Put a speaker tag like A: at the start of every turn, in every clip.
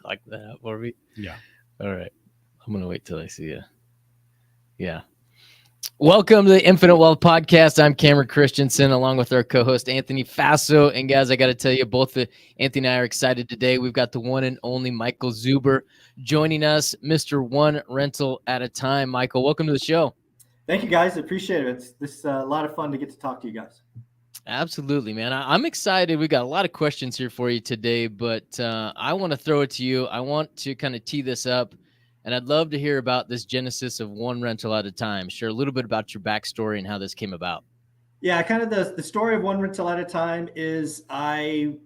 A: Like that for me.
B: Yeah.
A: All right. I'm going to wait till I see you. Yeah. Welcome to the Infinite Wealth Podcast. I'm Cameron Christensen, along with our co-host Anthony Faso. And guys, I got to tell you, both Anthony and I are excited today. We've got the one and only Michael Zuber joining us, Mr. One Rental at a Time. Michael, welcome to the show.
C: Thank you, guys. Appreciate it. It's a lot of fun to get to talk to you guys.
A: Absolutely, man. I'm excited. We got a lot of questions here for you today, but I want to throw it to you. I want to kind of tee this up. And I'd love to hear about this genesis of one rental at a time. Share a little bit about your backstory and how this came about.
C: Yeah, kind of the story of one rental at a time is I'm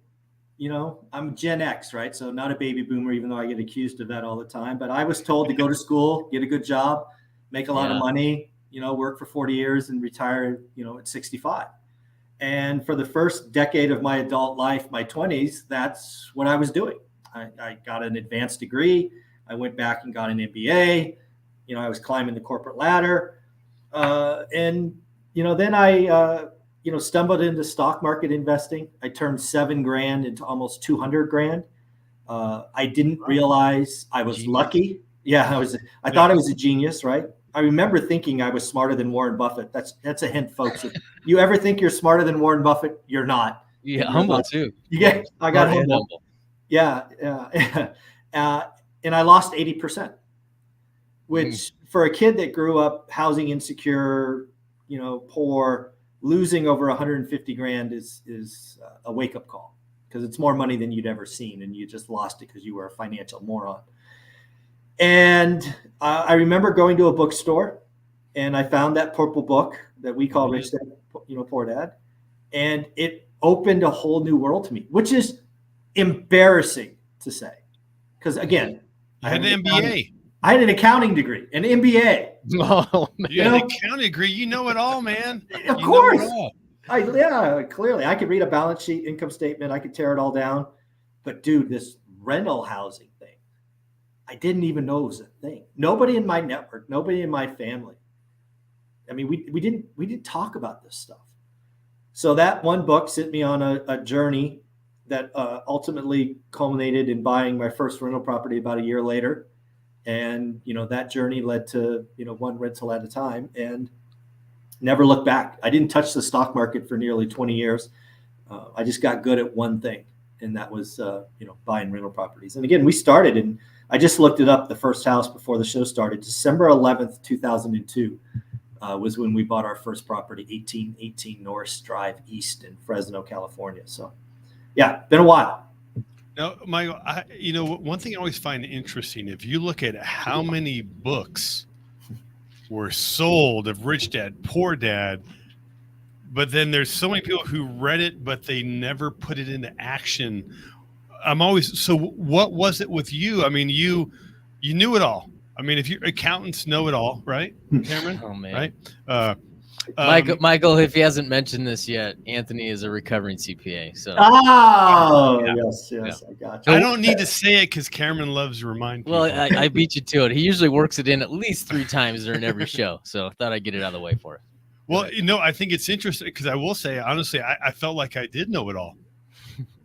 C: Gen X, right? So not a baby boomer, even though I get accused of that all the time. But I was told to go to school, get a good job, make a lot of money, work for 40 years and retire, at 65. And for the first decade of my adult life, my 20s, that's what I was doing. I got an advanced degree. I went back and got an MBA. I was climbing the corporate ladder. Then I, stumbled into stock market investing. I turned $7,000 into almost $200,000. I didn't realize I was lucky. Yeah, I thought I was a genius, right? I remember thinking I was smarter than Warren Buffett. That's a hint, folks. If you ever think you're smarter than Warren Buffett, you're not.
A: Yeah, humble too.
C: Yeah, I got humble. Yeah. And I lost 80%, which for a kid that grew up housing insecure, poor, losing over $150,000 is a wake up call, because it's more money than you'd ever seen. And you just lost it because you were a financial moron. And I remember going to a bookstore and I found that purple book that we call Rich Dad, Poor Dad. And it opened a whole new world to me, which is embarrassing to say. Because again,
B: I had an MBA.
C: I had an accounting degree, an MBA.
A: Oh, man.
B: You had an accounting degree. You know it all, man.
C: Of course. Clearly. I could read a balance sheet, income statement. I could tear it all down. But dude, this rental housing thing, I didn't even know it was a thing. Nobody in my network, nobody in my family. I mean, we didn't talk about this stuff. So that one book sent me on a journey that ultimately culminated in buying my first rental property about a year later. And, that journey led to, one rental at a time, and never looked back. I didn't touch the stock market for nearly 20 years. I just got good at one thing, and that was, buying rental properties. And again, we started, and I just looked it up, the first house before the show started, December 11th, 2002 was when we bought our first property, 1818 Norris Drive East in Fresno, California. So yeah, been a while.
B: Now, Michael, one thing I always find interesting, if you look at how many books were sold of Rich Dad, Poor Dad, but then there's so many people who read it, but they never put it into action. So what was it with you? I mean, you knew it all. I mean, if your accountants know it all, right, Cameron?
A: Oh, man.
B: Right?
A: Michael, if he hasn't mentioned this yet, Anthony is a recovering CPA. So,
C: yes, I got you.
B: I don't need to say it because Cameron loves to remind people.
A: Well, I beat you to it. He usually works it in at least 3 times during every show, so I thought I'd get it out of the way for it.
B: Well, I think it's interesting because I will say, honestly, I felt like I did know it all.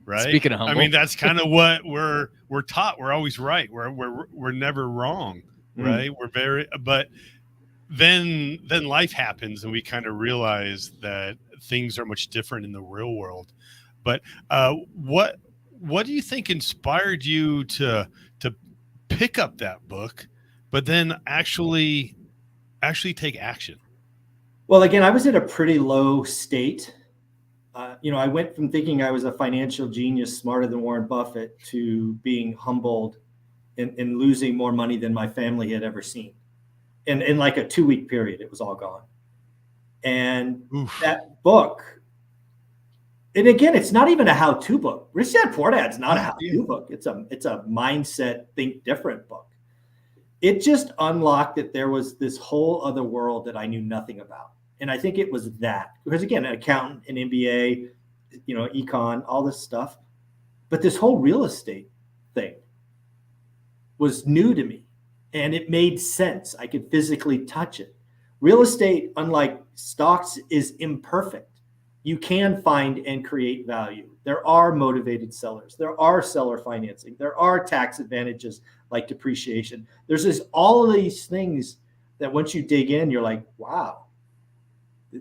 B: Right.
A: Speaking of humble,
B: I mean, that's kind of what we're taught. We're always right. We're never wrong, right? But then life happens and we kind of realize that things are much different in the real world. But what do you think inspired you to pick up that book, but then actually take action?
C: Well, again, I was in a pretty low state. I went from thinking I was a financial genius, smarter than Warren Buffett, to being humbled and losing more money than my family had ever seen. In like a 2-week period, it was all gone. And that book, and again, it's not even a how-to book. Rich Dad, Poor Dad's not a how-to book. It's a mindset, think different book. It just unlocked that there was this whole other world that I knew nothing about. And I think it was that, because again, an accountant, an MBA, econ, all this stuff. But this whole real estate thing was new to me, and it made sense. I could physically touch it. Real estate, unlike stocks, is imperfect. you can find and create value. There are motivated sellers. There are seller financing. There are tax advantages like depreciation. There's all of these things that once you dig in, you're like, wow,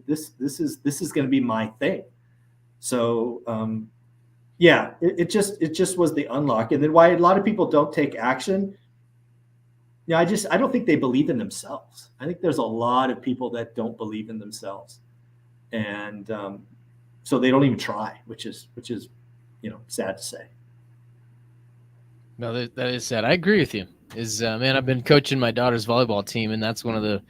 C: this is going to be my thing. So yeah, it just was the unlock. And then why a lot of people don't take action. I don't think they believe in themselves. I think there's a lot of people that don't believe in themselves, and so they don't even try, which is sad to say.
A: No, that is sad. I agree with you. Man, I've been coaching my daughter's volleyball team, and that's one of the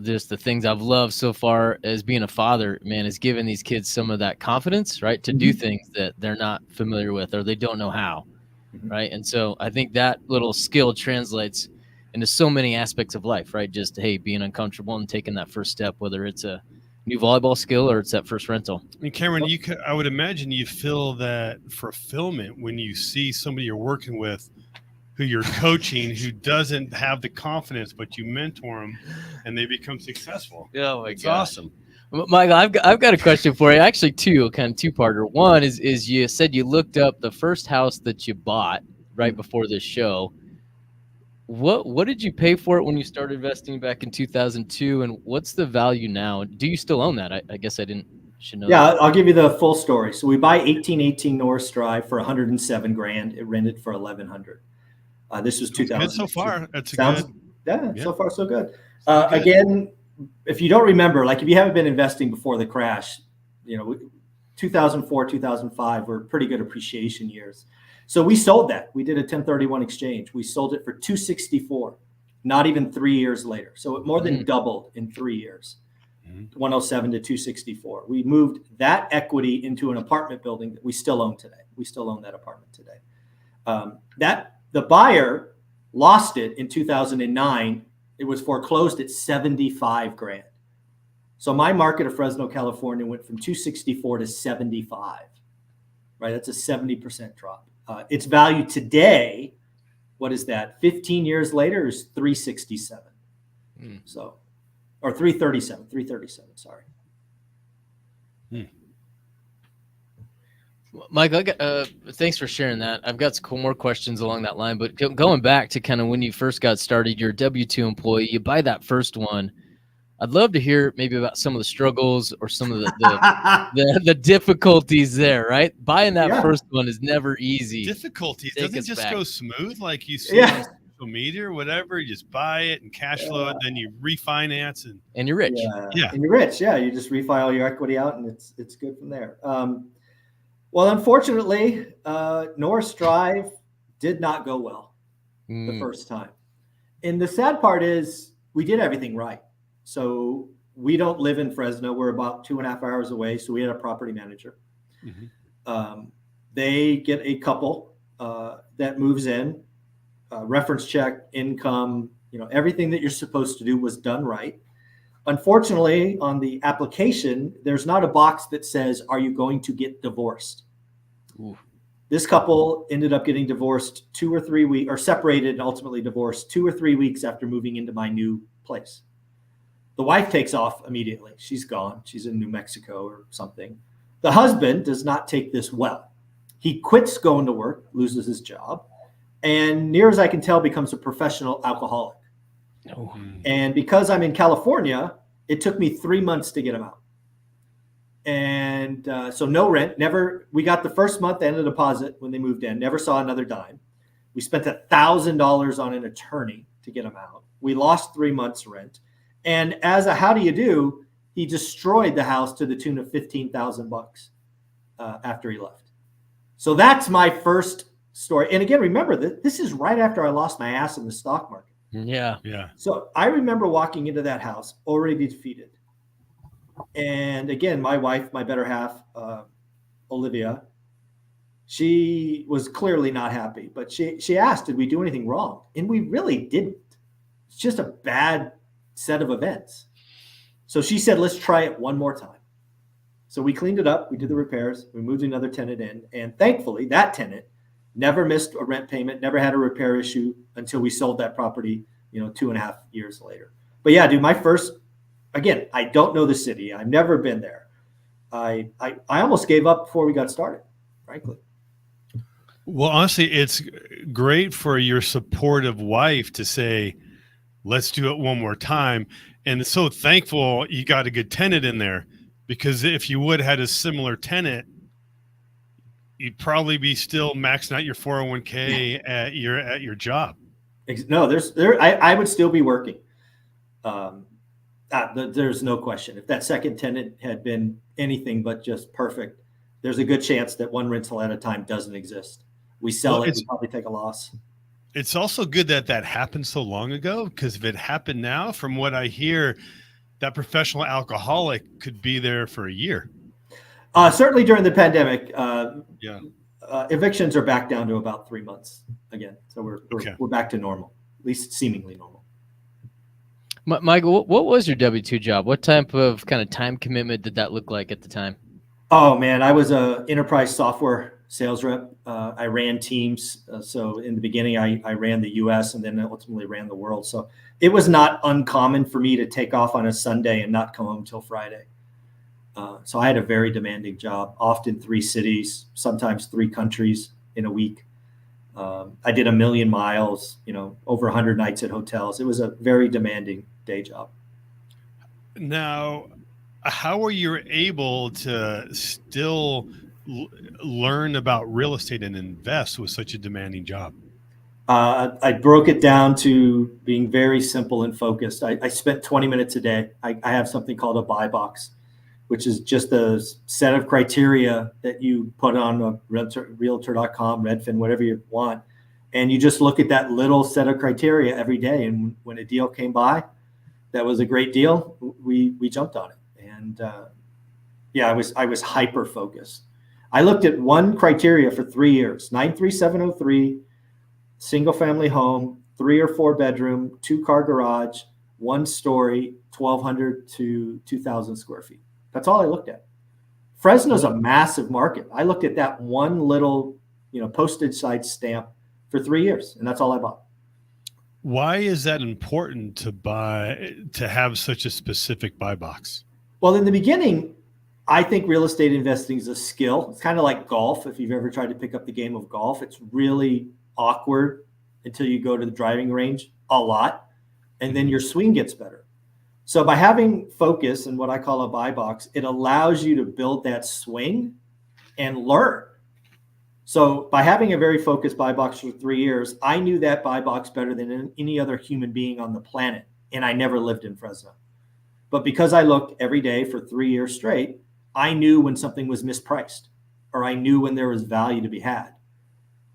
A: just the things I've loved so far as being a father, man, is giving these kids some of that confidence, right, to do things that they're not familiar with or they don't know how. Right. And so I think that little skill translates into so many aspects of life, right? Just, hey, being uncomfortable and taking that first step, whether it's a new volleyball skill or it's that first rental.
B: I mean, Cameron, I would imagine you feel that fulfillment when you see somebody you're working with who you're coaching who doesn't have the confidence, but you mentor them and they become successful.
A: Oh my
B: It's
A: gosh.
B: awesome.
A: Michael, I've got a question for you. Actually, two-parter. One is you said you looked up the first house that you bought right before this show. What did you pay for it when you started investing back in 2002, and what's the value now? Do you still own that? I guess should know.
C: Yeah,
A: that.
C: I'll give you the full story. So we buy 1818 Norris Drive for $107,000. It rented for $1,100. This was 2000.
B: Good so far. That's
C: Sounds
B: good.
C: Yeah, so far so good.
B: Good.
C: Again, if you don't remember, like if you haven't been investing before the crash, 2004, 2005 were pretty good appreciation years. So we sold that. We did a 1031 exchange. We sold it for $264, not even 3 years later. So it more than doubled in 3 years, 107 to 264. We moved that equity into an apartment building that we still own today. We still own that apartment today. The buyer lost it in 2009. It was foreclosed at $75,000. So my market of Fresno, California went from 264 to 75, right? That's a 70% drop. Its value today, what is that? 15 years later is 367. So, or 337, sorry.
A: Michael, thanks for sharing that. I've got some more questions along that line, but going back to kind of when you first got started, you're a W-2 employee, you buy that first one. I'd love to hear maybe about some of the struggles or some of the difficulties there, right? Buying that first one is never easy.
B: Difficulties. Doesn't it just go smooth like you see on social media or whatever? You just buy it and cash flow it, then you refinance
A: and you're rich.
C: Yeah. And you're rich. Yeah. You just refi all your equity out and it's good from there. Well, unfortunately, Norris Drive did not go well the first time. And the sad part is we did everything right. So we don't live in Fresno. We're about 2.5 hours away. So we had a property manager. They get a couple that moves in, reference check, income, everything that you're supposed to do was done right. Unfortunately, on the application, there's not a box that says, are you going to get divorced? Ooh. This couple ended up getting divorced 2 or 3 weeks, or separated and ultimately divorced 2 or 3 weeks after moving into my new place. The wife takes off immediately. She's gone. She's in New Mexico or something. The husband does not take this well. He quits going to work, loses his job, and near as I can tell, becomes a professional alcoholic. Oh. And because I'm in California, it took me 3 months to get him out. And so no rent, we got the first month and a deposit when they moved in, never saw another dime. We spent $1,000 on an attorney to get him out. We lost 3 months rent. And as a how do you do, he destroyed the house to the tune of $15,000 after he left. So that's my first story. And again, remember that this is right after I lost my ass in the stock market.
A: Yeah.
C: So I remember walking into that house already defeated. And again, my wife, my better half, Olivia, she was clearly not happy, but she asked, did we do anything wrong? And we really didn't. It's just a bad set of events. So she said, let's try it one more time. So we cleaned it up. We did the repairs. We moved another tenant in. And thankfully, that tenant never missed a rent payment, never had a repair issue until we sold that property, 2.5 years later. But yeah, dude, again, I don't know the city. I've never been there. I almost gave up before we got started, frankly.
B: Well, honestly, it's great for your supportive wife to say, let's do it one more time. And it's so thankful you got a good tenant in there, because if you would have had a similar tenant, you'd probably be still maxing out your 401k at your job.
C: No, I would still be working. There's no question. If that second tenant had been anything but just perfect, there's a good chance that one rental at a time doesn't exist. We sell it, we probably take a loss.
B: It's also good that happened so long ago, because if it happened now, from what I hear, that professional alcoholic could be there for a year.
C: Certainly during the pandemic,
B: Yeah.
C: Evictions are back down to about 3 months again. So we're back to normal, at least seemingly normal.
A: Michael, what was your W-2 job? What type of kind of time commitment did that look like at the time?
C: Oh man, I was a enterprise software sales rep. I ran teams. So in the beginning, I ran the US and then ultimately ran the world. So it was not uncommon for me to take off on a Sunday and not come home till Friday. So I had a very demanding job, often 3 cities, sometimes 3 countries in a week. I did 1 million miles, over 100 nights at hotels. It was a very demanding day job.
B: Now, how were you able to still learn about real estate and invest with such a demanding job?
C: I broke it down to being very simple and focused. I spent 20 minutes a day. I have something called a buy box, which is just a set of criteria that you put on a realtor.com, Redfin, whatever you want. And you just look at that little set of criteria every day. And when a deal came by, that was a great deal, we jumped on it. And I was hyper focused. I looked at one criteria for 3 years, 93703, single family home, 3 or 4 bedroom, 2-car garage, 1 story, 1,200 to 2,000 square feet. That's all I looked at. Fresno's a massive market. I looked at that one little, postage size stamp for 3 years, and that's all I bought.
B: Why is that important to have such a specific buy box?
C: Well, in the beginning, I think real estate investing is a skill. It's kind of like golf. If you've ever tried to pick up the game of golf, it's really awkward until you go to the driving range a lot, and then your swing gets better. So by having focus and what I call a buy box, it allows you to build that swing and learn. So by having a very focused buy box for 3 years, I knew that buy box better than any other human being on the planet. And I never lived in Fresno. But because I looked every day for 3 years straight, I knew when something was mispriced, or I knew when there was value to be had.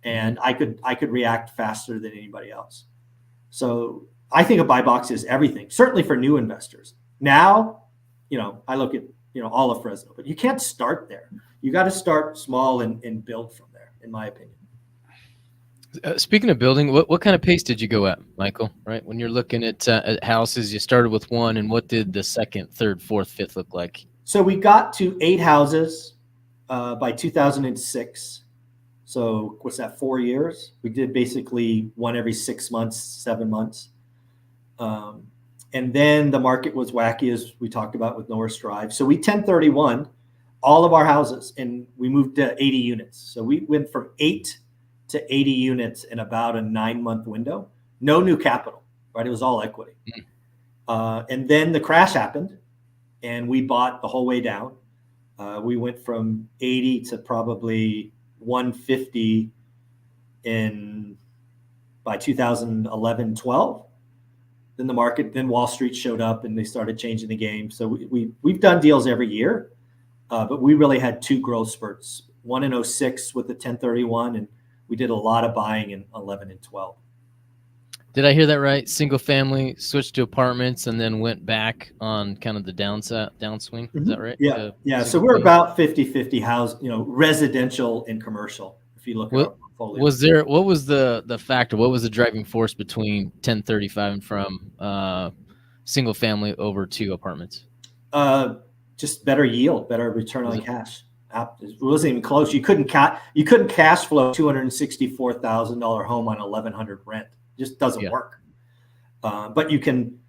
C: And I could react faster than anybody else. So I think a buy box is everything, certainly for new investors. Now, I look at, all of Fresno, but you can't start there. You got to start small and build from there, in my opinion.
A: Speaking of building, what kind of pace did you go at, Michael? Right, when you're looking at houses, you started with 1, and what did the second, third, fourth, fifth look like?
C: So we got to 8 houses by 2006. So what's that, 4 years? We did basically 1 every 6 months, 7 months. And then the market was wacky, as we talked about with Norris Drive. So we 1031 all of our houses, and we moved to 80 units. So we went from 8 to 80 units in about a 9-month window. No new capital, right? It was all equity. And then the crash happened, and we bought the whole way down. We went from 80 to probably 150 by 2011, 12. Then Wall Street showed up and they started changing the game. So we've done deals every year, but we really had 2 growth spurts, one in 06 with the 1031, and we did a lot of buying in 11 and 12.
A: Did I hear that right? Single family, switched to apartments, and then went back on kind of the downswing. Is that right?
C: Yeah. So we're about 50-50 house, residential and commercial. If you look at our portfolio.
A: What was the factor? What was the driving force between 1035 and from single family over to apartments?
C: Just better yield, better return on cash. It wasn't even close. You couldn't cash flow $264,000 home on 1,100 rent. It just doesn't work. But you can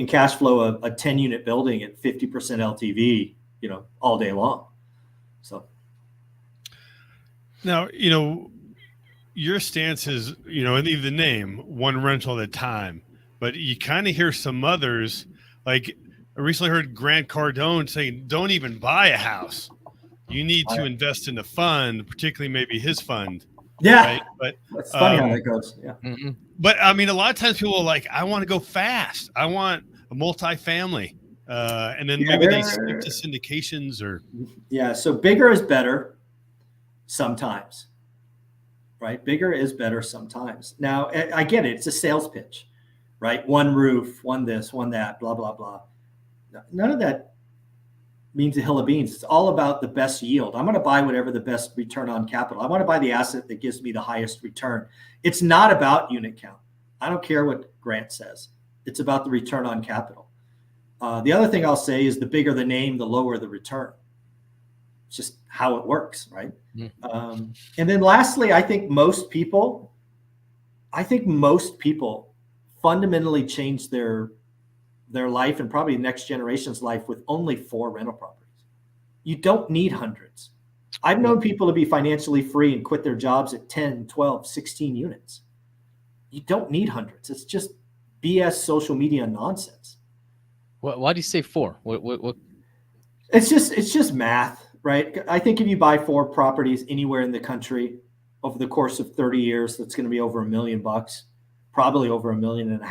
C: cash flow a 10-unit building at 50% LTV all day long. So
B: now, your stance is, in the name, one rental at a time, but you kind of hear some others, like I recently heard Grant Cardone saying, don't even buy a house. You need to invest in a fund, particularly maybe his fund.
C: Yeah.
B: Right. But
C: it's funny how that goes. Yeah.
A: Mm-hmm.
B: But I mean, a lot of times people are like, I want to go fast. I want a multifamily. And then maybe they skip to syndications or.
C: Yeah. So bigger is better sometimes, right? Bigger is better sometimes. Now, I get it. It's a sales pitch, right? One roof, one this, one that, blah, blah, blah. None of that means a hill of beans. It's all about the best yield. I'm going to buy whatever the best return on capital. I want to buy the asset that gives me the highest return. It's not about unit count. I don't care what Grant says. It's about the return on capital. The other thing I'll say is the bigger the name, the lower the return. It's just how it works, right? Mm-hmm. And then lastly, I think most people fundamentally change their life and probably next generation's life with only 4 rental properties. You don't need hundreds. I've known people to be financially free and quit their jobs at 10, 12, 16 units. You don't need hundreds. It's just BS social media nonsense.
A: Why do you say 4? What?
C: It's just math, right? I think if you buy 4 properties anywhere in the country over the course of 30 years, that's going to be over $1 million, probably over $1.5 million.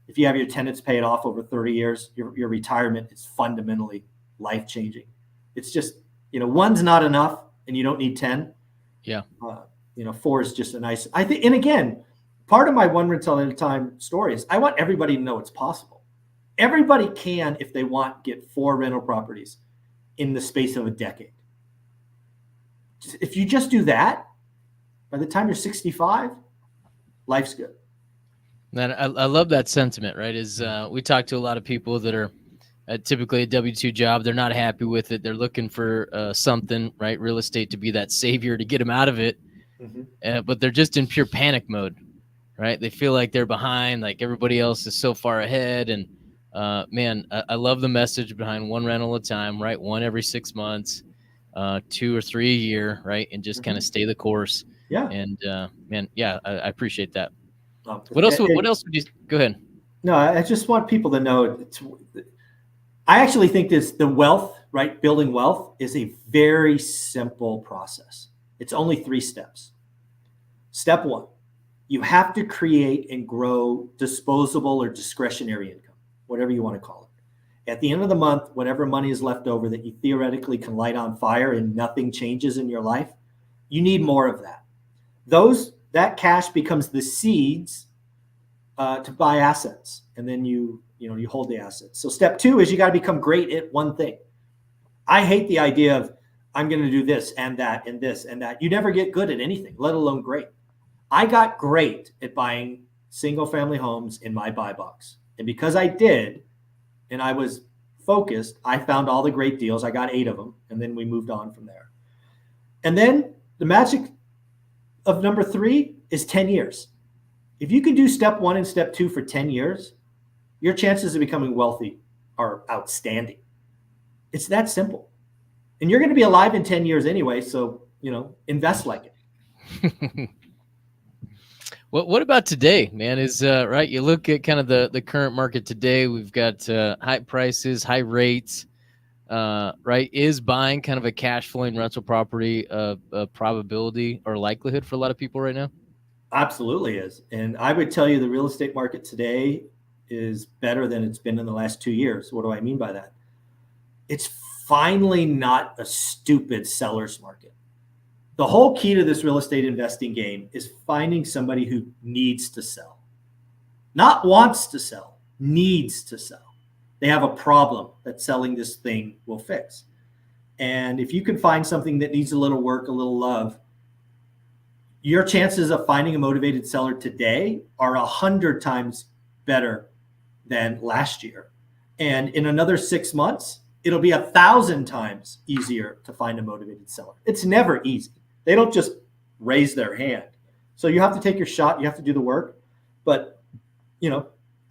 C: If you have your tenants paid off over 30 years, your retirement is fundamentally life-changing. It's just, 1's not enough and you don't need 10.
A: Yeah.
C: 4 is just a nice, I think. And again, part of my one rental at a time story is I want everybody to know it's possible. Everybody can, if they want, get 4 rental properties in the space of a decade. If you just do that, by the time you're 65, life's good.
A: And I love that sentiment, right? We talk to a lot of people that are typically a W-2 job. They're not happy with it. They're looking for something, right? Real estate to be that savior to get them out of it. Mm-hmm. But they're just in pure panic mode, right? They feel like they're behind, like everybody else is so far ahead. And man, I love the message behind one rental at a time, right? 1 every 6 months, 2 or 3 a year, right? And just kind of stay the course.
C: Yeah.
A: And man, yeah, I appreciate that. What else would you go ahead?
C: No, I just want people to know I actually think the wealth, right? Building wealth is a very simple process. It's only 3 steps. Step 1, you have to create and grow disposable or discretionary income, whatever you want to call it. At the end of the month, whatever money is left over that you theoretically can light on fire and nothing changes in your life, you need more of that. That cash becomes the seeds to buy assets, and then you hold the assets. So step 2 is you got to become great at one thing. I hate the idea of I'm going to do this and that and this and that. You never get good at anything, let alone great. I got great at buying single family homes in my buy box, and because I did, and I was focused, I found all the great deals. I got 8 of them, and then we moved on from there. And then the magic of number 3 is 10 years. If you can do step 1 and step 2 for 10 years, your chances of becoming wealthy are outstanding. It's that simple. And you're going to be alive in 10 years anyway, so, invest like it.
A: What about today, man? Is right? You look at kind of the current market today. We've got high prices, high rates, right? Is buying kind of a cash flowing rental property a probability or likelihood for a lot of people right now?
C: Absolutely is. And I would tell you the real estate market today is better than it's been in the last 2 years. What do I mean by that? It's finally not a stupid seller's market. The whole key to this real estate investing game is finding somebody who needs to sell. Not wants to sell, needs to sell. They have a problem that selling this thing will fix. And if you can find something that needs a little work, a little love, your chances of finding a motivated seller today are 100 times better than last year. And in another 6 months, it'll be 1,000 times easier to find a motivated seller. It's never easy. They don't just raise their hand. So you have to take your shot. You have to do the work. But,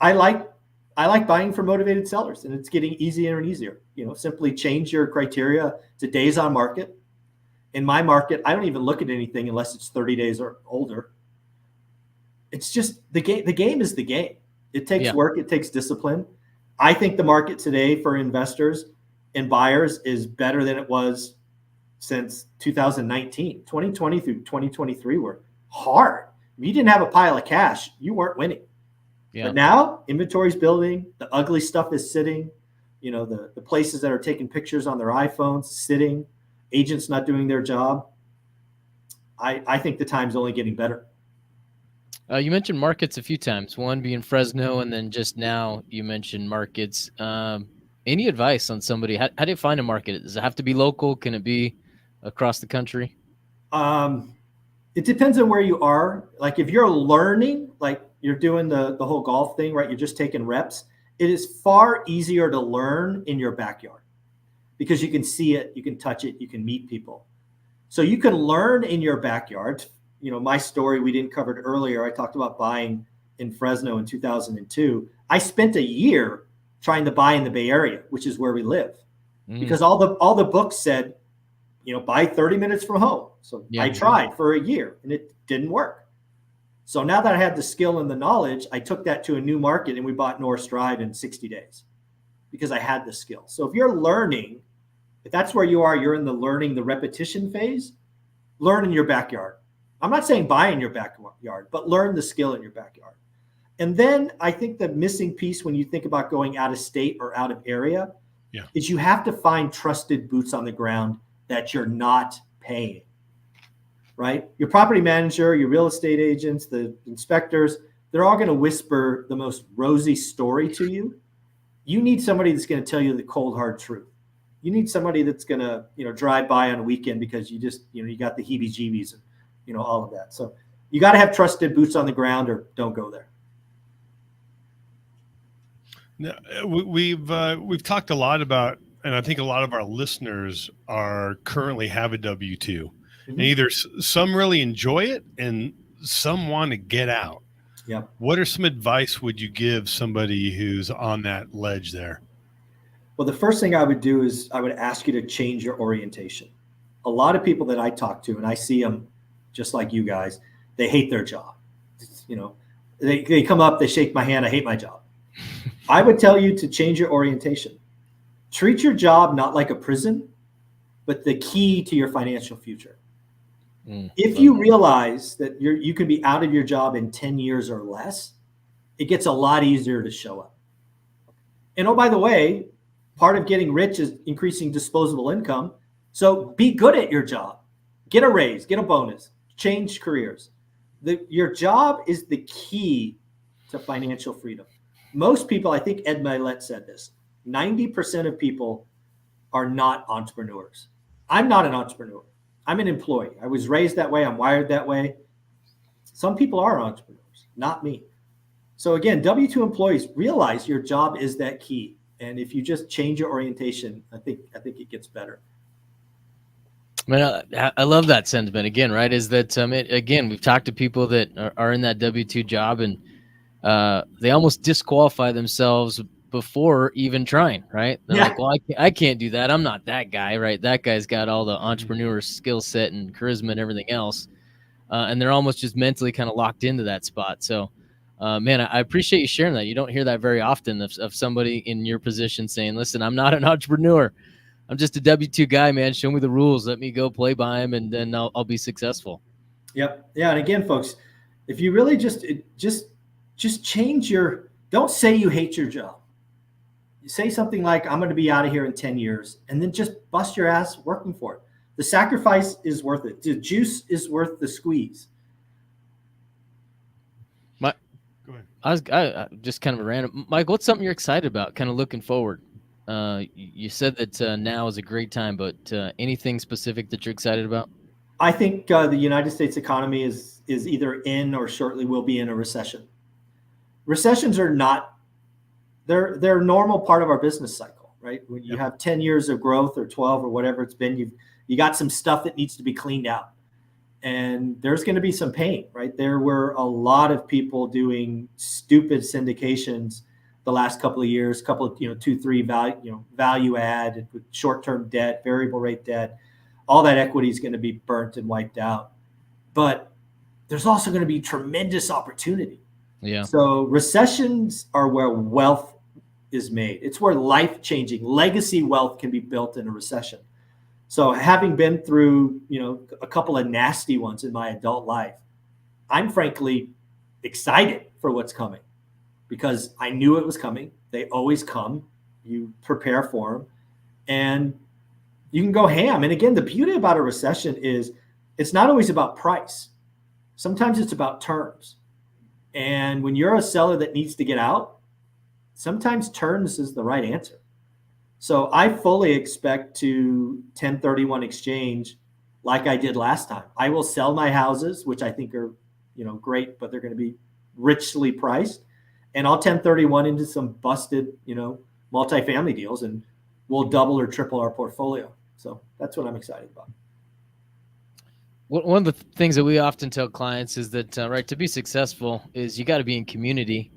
C: I I like buying from motivated sellers, and it's getting easier and easier. Simply change your criteria to days on market. In my market, I don't even look at anything unless it's 30 days or older. It's just the game. The game is the game. It takes work. It takes discipline. I think the market today for investors and buyers is better than it was since 2019. 2020 through 2023 were hard. If you didn't have a pile of cash, you weren't winning. Yeah. But now inventory's building. The ugly stuff is sitting. The places that are taking pictures on their iPhones sitting. Agents not doing their job. I think the time's only getting better.
A: You mentioned markets a few times, one being Fresno, and then just now you mentioned markets. Any advice on somebody? How do you find a market? Does it have to be local? Can it be across the country?
C: It depends on where you are. Like if you're learning, like you're doing the whole golf thing, right? You're just taking reps. It is far easier to learn in your backyard because you can see it, you can touch it, you can meet people. So you can learn in your backyard. My story we didn't cover it earlier. I talked about buying in Fresno in 2002. I spent a year trying to buy in the Bay Area, which is where we live, because all the books said, buy 30 minutes from home. So I tried for a year and it didn't work. So now that I had the skill and the knowledge, I took that to a new market and we bought Norris Drive in 60 days because I had the skill. So if you're learning, if that's where you are, you're in the learning, the repetition phase, learn in your backyard. I'm not saying buy in your backyard, but learn the skill in your backyard. And then I think the missing piece when you think about going out of state or out of area is you have to find trusted boots on the ground that you're not paying, right? Your property manager, your real estate agents, the inspectors, they're all going to whisper the most rosy story to you. You need somebody that's going to tell you the cold, hard truth. You need somebody that's going to, drive by on a weekend because you just, you got the heebie-jeebies and, all of that. So you got to have trusted boots on the ground or don't go there.
B: Now, we've talked a lot about, and I think a lot of our listeners are currently have a W-2. And either some really enjoy it and some want to get out.
C: Yeah.
B: What are some advice would you give somebody who's on that ledge there?
C: Well, the first thing I would do is I would ask you to change your orientation. A lot of people that I talk to, and I see them just like you guys, they hate their job. They come up, they shake my hand, I hate my job. I would tell you to change your orientation. Treat your job not like a prison, but the key to your financial future. If you realize that you can be out of your job in 10 years or less, it gets a lot easier to show up. And oh, by the way, part of getting rich is increasing disposable income. So be good at your job. Get a raise, get a bonus, change careers. Your job is the key to financial freedom. Most people, I think Ed Mylett said this, 90% of people are not entrepreneurs. I'm not an entrepreneur. I'm an employee. I was raised that way. I'm wired that way. Some people are entrepreneurs, not me. So again, W-2 employees, realize your job is that key. And if you just change your orientation, I think it gets better.
A: Man, I love that sentiment again, right? Is that, again, we've talked to people that are in that W-2 job and they almost disqualify themselves before even trying, right? They're like, well, I can't do that. I'm not that guy, right? That guy's got all the entrepreneur skill set and charisma and everything else. And they're almost just mentally kind of locked into that spot. So, man, I appreciate you sharing that. You don't hear that very often of somebody in your position saying, listen, I'm not an entrepreneur. I'm just a W-2 guy, man. Show me the rules. Let me go play by him, and then I'll be successful.
C: Yep. Yeah. And again, folks, if you really just change don't say you hate your job. You say something like, I'm going to be out of here in 10 years, and then just bust your ass working for it. The sacrifice is worth it. The juice is worth the squeeze.
B: Go ahead.
A: I just kind of a random, Mike, what's something you're excited about, kind of looking forward? You said that now is a great time, but anything specific that you're excited about?
C: I think the United States economy is either in or shortly will be in a recession. Recessions are not, they're a normal part of our business cycle, right? When you have 10 years of growth or 12 or whatever it's been, you got some stuff that needs to be cleaned out. And there's going to be some pain, right? There were a lot of people doing stupid syndications the last couple of years, couple of, 2-3 value add with short-term debt, variable rate debt, all that equity is going to be burnt and wiped out. But there's also going to be tremendous opportunity.
A: Yeah.
C: So recessions are where wealth is made. It's where life-changing legacy wealth can be built in a recession. So having been through, a couple of nasty ones in my adult life, I'm frankly excited for what's coming because I knew it was coming. They always come. You prepare for them and you can go ham. And again, the beauty about a recession is it's not always about price. Sometimes it's about terms. And when you're a seller that needs to get out, sometimes terms is the right answer. So I fully expect to 1031 exchange like I did last time. I will sell my houses, which I think are, great, but they're going to be richly priced. And I'll 1031 into some busted, multifamily deals, and we'll double or triple our portfolio. So that's what I'm excited about.
A: One of the things that we often tell clients is that, right, to be successful is you got to be in community.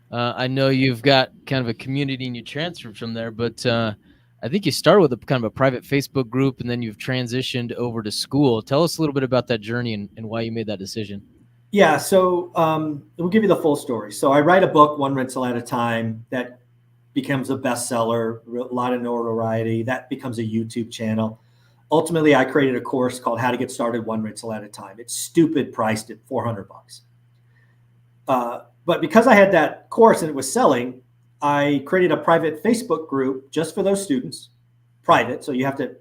A: I know you've got kind of a community and you transferred from there, but I think you started with a kind of a private Facebook group and then you've transitioned over to school. Tell us a little bit about that journey and why you made that decision.
C: Yeah, so we'll give you the full story. So I write a book, one rental at a time, that becomes a bestseller, a lot of notoriety. That becomes a YouTube channel. Ultimately, I created a course called How to Get Started One Rental at a Time. It's stupid priced at $400. But because I had that course and it was selling, I created a private Facebook group just for those students, private. So you have to,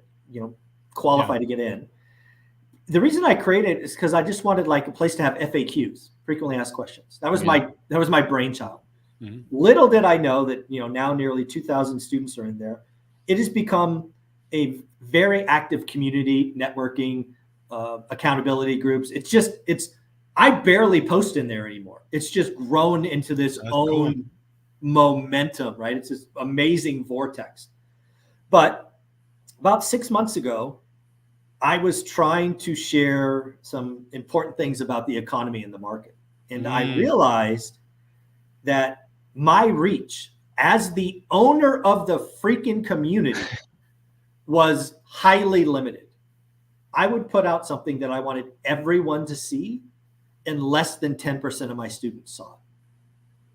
C: qualify to get in. The reason I created it is because I just wanted like a place to have FAQs, frequently asked questions. That was my brainchild. Mm-hmm. Little did I know that, now nearly 2,000 students are in there. It has become a very active community, networking, accountability groups. I barely post in there anymore. It's just grown into this own momentum, right? It's this amazing vortex. But about 6 months ago, I was trying to share some important things about the economy and the market. And I realized that my reach as the owner of the freaking community was highly limited. I would put out something that I wanted everyone to see, and less than 10% of my students saw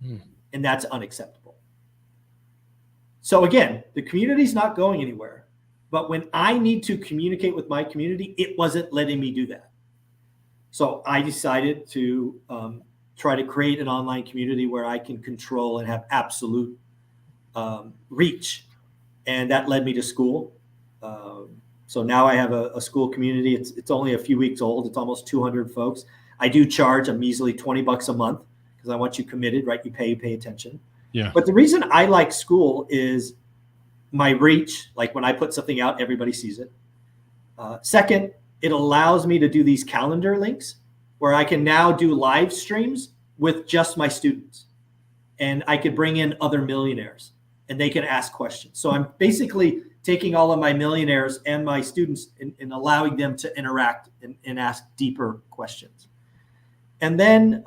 C: it. And that's unacceptable. So again, the community's not going anywhere. But when I need to communicate with my community, it wasn't letting me do that. So I decided to try to create an online community where I can control and have absolute reach. And that led me to school. So now I have a school community. It's only a few weeks old. It's almost 200 folks. I do charge a measly $20 a month because I want you committed, right? You pay attention.
B: Yeah.
C: But the reason I like school is my reach. Like when I put something out, everybody sees it. Second, it allows me to do these calendar links where I can now do live streams with just my students. And I could bring in other millionaires and they can ask questions. So I'm basically taking all of my millionaires and my students and allowing them to interact and ask deeper questions. And then,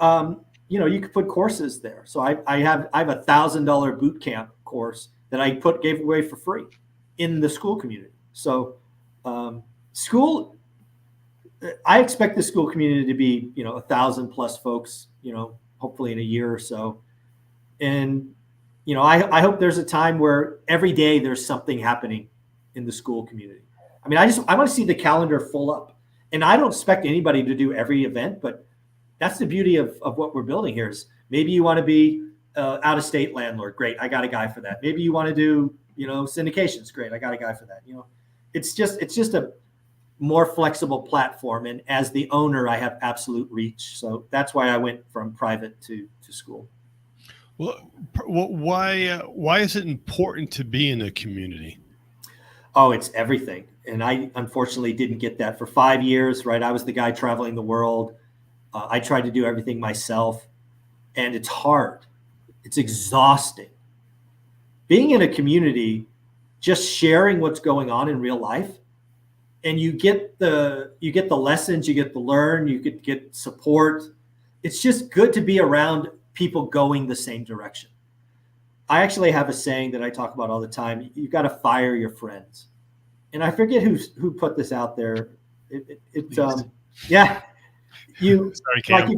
C: you could put courses there. So I have a $1,000 boot camp course that I gave away for free in the school community. So school, I expect the school community to be, 1,000 plus folks, hopefully in a year or so. And, I hope there's a time where every day there's something happening in the school community. I mean, I want to see the calendar full up. And I don't expect anybody to do every event, but that's the beauty of what we're building here is maybe you want to be out-of-state landlord. Great. I got a guy for that. Maybe you want to do, syndications. Great. I got a guy for that. It's just a more flexible platform. And as the owner, I have absolute reach. So that's why I went from private to school.
B: Well, why is it important to be in a community?
C: Oh, it's everything. And I unfortunately didn't get that for 5 years, right? I was the guy traveling the world. I tried to do everything myself, and it's hard. It's exhausting. Being in a community, just sharing what's going on in real life, and you get the lessons, you get to learn, you could get support. It's just good to be around people going the same direction. I actually have a saying that I talk about all the time. You've got to fire your friends. And I forget who put this out there. Yeah.
B: Sorry, Cam.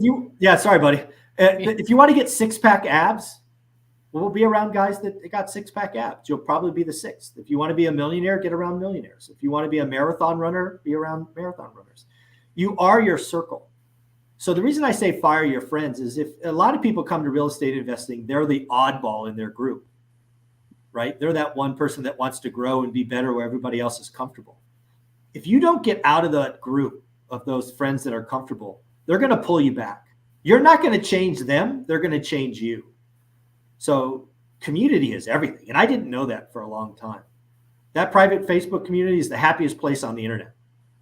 C: Sorry, buddy. If you want to get 6-pack abs, we'll be around guys that got 6-pack abs. You'll probably be the 6th. If you want to be a millionaire, get around millionaires. If you want to be a marathon runner, be around marathon runners. You are your circle. So the reason I say fire your friends is if a lot of people come to real estate investing, they're the oddball in their group, right? They're that one person that wants to grow and be better where everybody else is comfortable. If you don't get out of that group of those friends that are comfortable, they're going to pull you back. You're not going to change them. They're going to change you. So community is everything. And I didn't know that for a long time. That private Facebook community is the happiest place on the internet,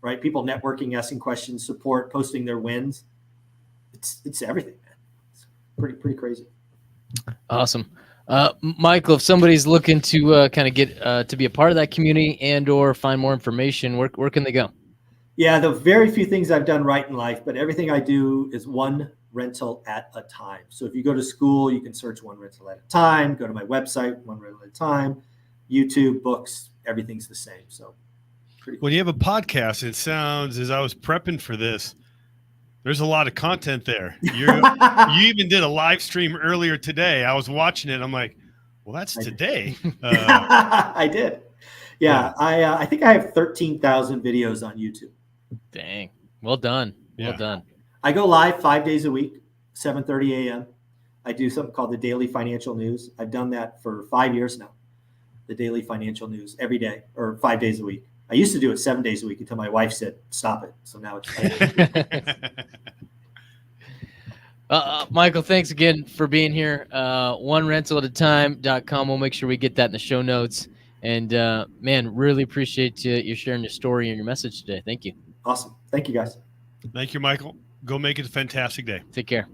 C: right? People networking, asking questions, support, posting their wins. It's everything, man. It's pretty crazy.
A: Awesome. Michael, if somebody's looking to kind of get to be a part of that community and or find more information, where can they go?
C: Yeah, the very few things I've done right in life, but everything I do is one rental at a time. So if you go to school, you can search one rental at a time. Go to my website, one rental at a time. YouTube, books, everything's the same. So
B: when you have a podcast, it sounds, as I was prepping for this, there's a lot of content there. You even did a live stream earlier today. I was watching it. I'm like, well, that's today.
C: I did. Yeah. I think I have 13,000 videos on YouTube.
A: Dang. Well done. Well done.
C: I go live 5 days a week, 7:30 a.m. I do something called the Daily Financial News. I've done that for 5 years now. The Daily Financial News every day or 5 days a week. I used to do it 7 days a week until my wife said, stop it. So now it's
A: Michael, thanks again for being here. OneRentalAtAtime.com. We'll make sure we get that in the show notes. And man, really appreciate you sharing your story and your message today. Thank you.
C: Awesome. Thank you, guys.
B: Thank you, Michael. Go make it a fantastic day.
A: Take care.